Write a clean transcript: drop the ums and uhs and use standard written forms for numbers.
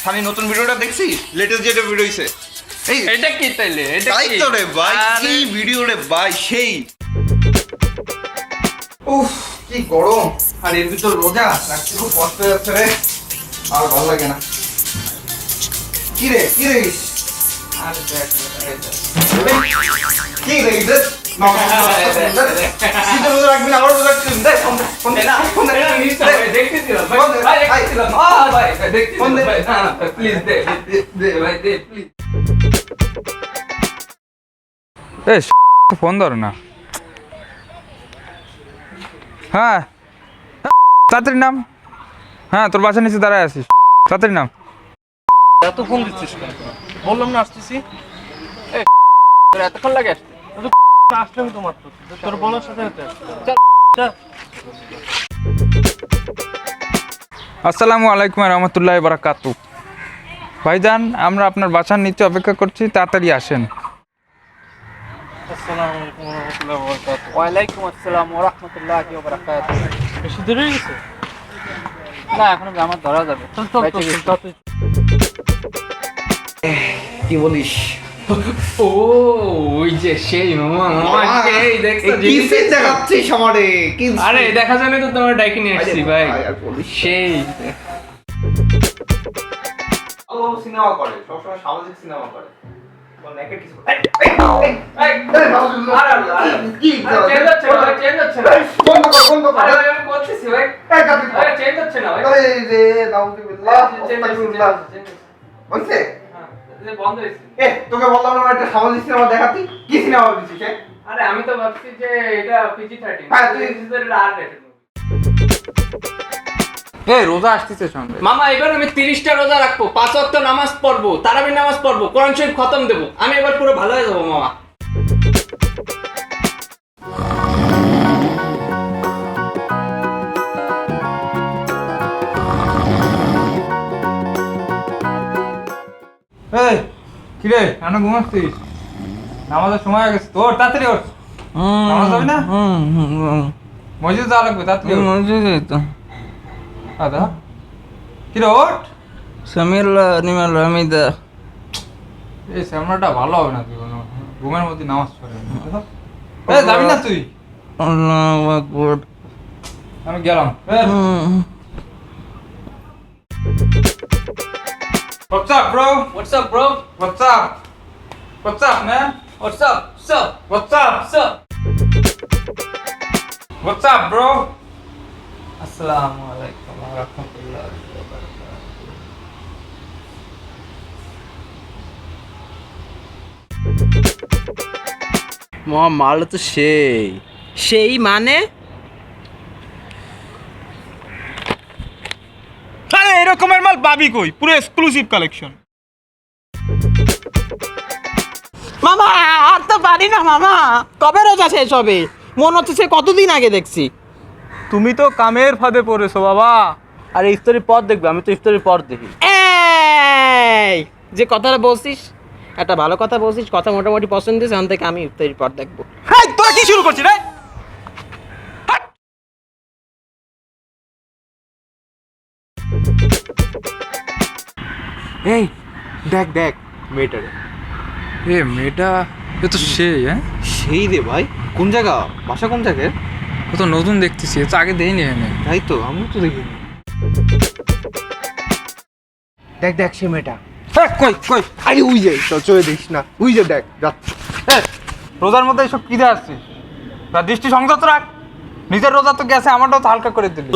আমি নতুন ভিডিওটা দেখছি, লেটেস্ট যেটা ভিডিও হইছে। এই এটা কি তাইলে? এটা তাই কি? তো রে ভাই, আরে, কি ভিডিও রে ভাই, সেই উফ কি গরম। আর এর ভিতর রোজা রাখতে খুব কষ্ট হয়ে যাচ্ছে রে, আর ভালো লাগে না। কি রে আর দেখ, কি রে এটা শীতে রোজা রাখবি না, আমার রোজা রাখবি না। ফোন দে, ফোন দে, এটা মিস হবে, দেখতেছিলাম ভাই। ফোন দে, ভাই, ভাই। দেখতেছিলাম। ভাই, দেখতেছিলাম ফোন দে। ভাই। না, না, প্লিজ দে, দে ভাই, দে, প্লিজ। ফোন ধরো না। হ্যাঁ তাড়াতাড়ি নাম। হ্যাঁ তোর বাসা নিচে দাঁড়ায় আছিস, তাড়াতাড়ি নাম। এত ফোন দিচ্ছিস কেন? বললাম না আসতেছি। তোর এতক্ষণ লাগে আসতে? আসলামই তো মাত্র, তোর বলার সাথে সাথে আসসালামু আলাইকুম রহমতুল্লাহি বারাকাতু। ভাইজান আমরা আপনার বাসার নিচে অপেক্ষা করছি, তাড়াতাড়ি আসেন। আসসালামু আলাইকুম রহমতুল্লাহ বরকাতুহু। ওয়ালাইকুম আসসালাম ওয়া রাহমাতুল্লাহি ওয়া বারাকাতুহু। বেশি দেরি হয়ে গেছে? না, এখনো আমার ধরা যাবে। চল চল ভাই, চল, ঠিক আছে। তাড়াতাড়ি। কি বলিস? ও ওই যে সেই মামা সেই দেখছো কি সিন দেখাচ্ছিস আমারে? কি আরে দেখা জানে তো তোমার ডাইকে নিয়ে আসছি ভাই। আর বলিস সেই ও সিনেমা করে, সবসময় সামাজিক সিনেমা করে। কোন নেকেট কিছু চেঞ্জ হচ্ছে না। বন্ধ কর। আরে ভাই, আমি করতেছি ভাই। এই কাটি কর। আরে চেঞ্জ হচ্ছে না ভাই। এই রে নাউজুবিল্লাহ আস্তাগফিরুল্লাহ। হইছে? হ্যাঁ, বন্ধ হয়েছে। তোকে বললাম না একটা সামাজিক সিনেমা দেখাতি, কি সিনেমা বলছিস? আরে আমি তো ভাবছি যে এটা PG-13 হ্যাঁ, তুই- আর রেটেড। এই রোজা আসতেছে সঙ্গে। মামা এবার আমি 30টা রোজা রাখবো, 5 ওয়াক্ত নামাজ পড়বো, তারাবির নামাজ পড়বো, কোরআন শরীফ খতম দেবো। আমি এবার পুরো ভালো হয়ে যাবো মামা। এই কিরে কেন ঘুমাচ্ছিস? নামাজের সময় হয়ে গেছে তোর, তাড়াতাড়ি ওঠ। নামাজ হবে না? মসজিদ যাওয়া লাগবে, তাড়াতাড়ি ওঠ। আদা কিরে ওঠ। সামিল্লাহ নিমাল হামিদা। এই শ্যামলাটা ভালো হবে না, তুই ঘুমের মধ্যে নামাজ পড়ে। এই যাবি না তুই? আল্লাহু আকবার। আমি গেলাম। What's up, bro? What's up, bro? What's up? What's up, man? What's up? Sup? What's up? Sup? What's up, bro? আসসালামু আলাইকুম ওয়া রাহমাতুল্লাহি ওয়া বারাকাতুহু। মাল তো সেই মানে আরে এরকমের মাল পাবি কই? পুরো এক্সক্লুসিভ কালেকশন। মামা আর তো পারি না মামা, কবে রোজা শেষ হবে? মনে হচ্ছে সে কতদিন আগে দেখছি। তুমি তো কামের ফাঁদে পড়েছো বাবা। আরে ইফতারির পর দেখবে, আমি তো ইফতারির পর দেখি। এই যে কথাটা বলছিস, একটা ভালো কথা বলছিস, কথা মোটামুটি পছন্দ হয়েছে, এখন থেকে আমি ইফতারির পর দেখবো। হ্যাঁ, তোরা কি শুরু করছিস রে? এই দেখ দেখ মেয়েটারে। এ মেয়েটা এ তো সেই, হ্যাঁ সেই রে ভাই, কোন জায়গা, বাসা কোন জায়গায়? ও তো নতুন দেখতেছি, এ তো আগে দেখিনি এখানে। তাই তো আমিও তো দেখিনি। দেখ দেখ সে মেয়েটা। কই কই, আরে উই যাই তো, চলে দিস না, উই যে দেখ যাচ্ছে। রোজার মধ্যে এসব কি আসছিস? তার দৃষ্টি সংযত রাখ, নিজের রোজা তো গেছে, আমারটাও তো হালকা করে দিলি।